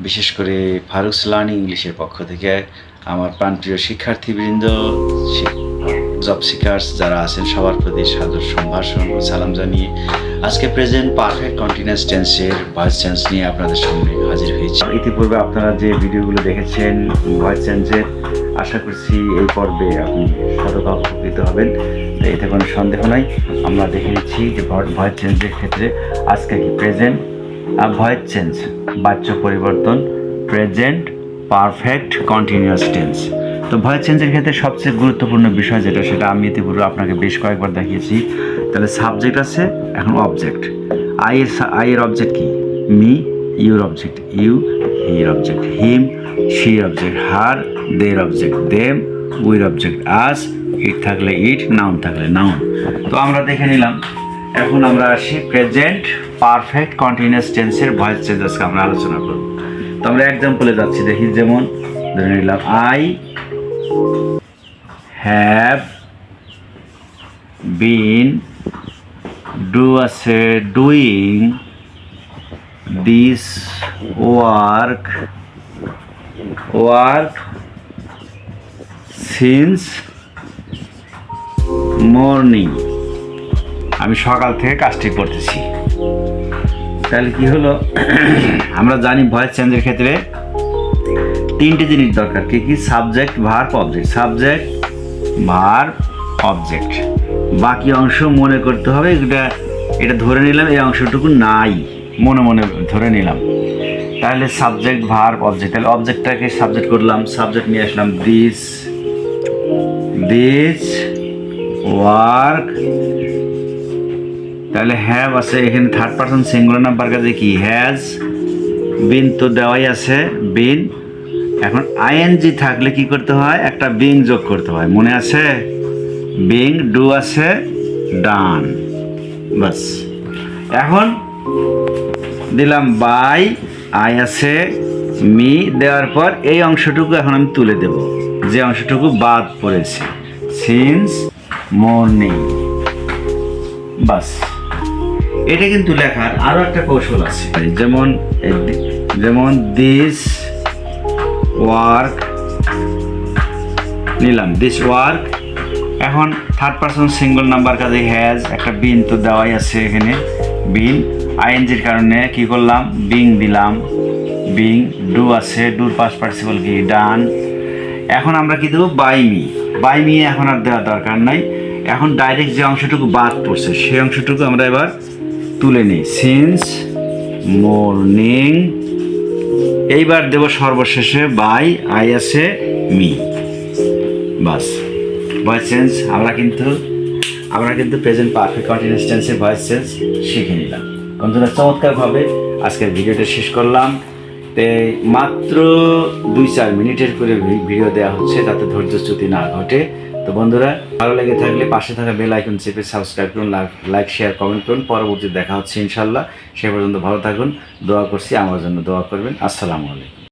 বিশেষ করে ফারুকস লার্নিং ইংলিশের পক্ষ থেকে আমার প্রাণপ্রিয় শিক্ষার্থীবৃন্দ, জব সিকার্স যারা আছেন সবার প্রতি সাদর সম্ভাষণ ও সালাম জানিয়ে আজকে প্রেজেন্ট পারফেক্ট কন্টিনিউয়াস টেন্সের ভয়েস চেঞ্জ নিয়ে আপনাদের সামনে হাজির হয়েছি। ইতিপূর্বে আপনারা যে ভিডিওগুলো দেখেছেন ভয়েস চেঞ্জের, আশা করছি এই পর্বে আপনি সততা উপকৃত হবেন, এতে কোনো সন্দেহ নাই। আমরা দেখে নিচ্ছি যে ভয়েস চেঞ্জের ক্ষেত্রে আজকে কি প্রেজেন্ট ভয়েস চেঞ্জ, বাচ্য পরিবর্তন, প্রেজেন্ট পারফেক্ট কন্টিনিউয়াস টেন্স। তো ভয়েস চেঞ্জের ক্ষেত্রে সবচেয়ে গুরুত্বপূর্ণ বিষয় যেটা, সেটা আমি ইতিপূর্বে আপনাকে বেশ কয়েকবার দেখিয়েছি। তাহলে সাবজেক্ট আছে, এখন অবজেক্ট। আই এর অবজেক্ট কি? মি। Your object you. হির অবজেক্ট হিম। শির অবজেক্ট হার। দের অবজেক্ট দেম। উইর অবজেক্ট আস। ইট থাকলে ইট, নাউন থাকলে নাউন। তো আমরা দেখে নিলাম। এখন আমরা আসি প্রেজেন্ট পারফেক্ট কন্টিনিউয়াস টেন্সের ভয়েস চেঞ্জ আজকে আমরা আলোচনা করব। তো আমরা এক্সাম্পলে যাচ্ছি, দেখি। যেমন ধরে নিলাম আই হ্যাভ বিন, ডু আছে doing this work since morning. আমি সকাল থেকে কাজটি করতেছি। তাহলে কি হলো? আমরা জানি ভয়েস চেঞ্জের ক্ষেত্রে তিনটি জিনিস দরকার। কি কি? Subject, verb, object. Subject, verb, object. বাকি অংশ মনে করতে হবে। এটা ধরে নিলাম এই অংশটুকু নাই, মনে মনে ধরে নিলাম। তাহলে সাবজেক্ট, ভার্ব, অবজেক্ট। তাহলে অবজেক্টটাকে সাবজেক্ট করলাম, সাবজেক্ট নিয়ে আসলাম দিস ওয়ার্ক। তাহলে হ্যাভ আছে এখানে থার্ড পারসন সিঙ্গুলার নাম্বার, কাজে কি? হ্যাজ বিন তো দেওয়াই আছে, বিন। এখন আইএনজি থাকলে কি করতে হয়? একটা বিং যোগ করতে হয়, মনে আছে? বিং। ডু আছে ডান, বাস। এখন দিলাম বাই, আই আছে মি, দেওয়ার পর এই অংশটুকু এখন আমি তুলে দেব, যে অংশটুকু বাদ পড়েছে, সিন্স মর্নিং, বাস। এটা কিন্তু লেখার আরো একটা কৌশল আছে। যেমন দিস ওয়ার্ক নিলাম, দিস ওয়ার্ক। এখন থার্ড পারসন সিঙ্গল নাম্বার, কাজে হ্যাজ, একটা বিন তো দেওয়াই আছে এখানে, বিন। আইএনজির কারণে কি করলাম? বিং দিলাম, বিং। ডু আছে, ডুর পাস্ট পার্টিসিপল কি? ডান। এখন আমরা কি দেবো? By me. বাই মি এখন আর দেওয়ার দরকার নাই। এখন ডাইরেক্ট যে অংশটুকু বাদ পড়ছে সেই অংশটুকু আমরা এবার তুলে নিই, সিন্স মর্নিং। এইবার দেব সর্বশেষে বাই, আই আছে মি, বাস। ভয়েস চেঞ্জ আমরা কিন্তু প্রেজেন্ট পারফেক্ট কন্টিনিউয়াস টেন্সের ভয়েস চেঞ্জ শিখে নিলাম। বন্ধুরা, চমৎকারভাবে আজকের ভিডিওটা শেষ করলাম। মাত্র 2-4 মিনিটের করে ভিডিও দেওয়া হচ্ছে, যাতে ধৈর্যচ্যুতি না ঘটে। তো বন্ধুরা, ভালো লেগে থাকলে পাশে থাকা বেল আইকন চেপে সাবস্ক্রাইব করুন, লাইক শেয়ার কমেন্ট করুন। পরবর্তী দেখা হচ্ছে ইনশাল্লাহ। সে পর্যন্ত ভালো থাকুন, দোয়া করছি, আমার জন্য দোয়া করবেন। আসসালামু আলাইকুম।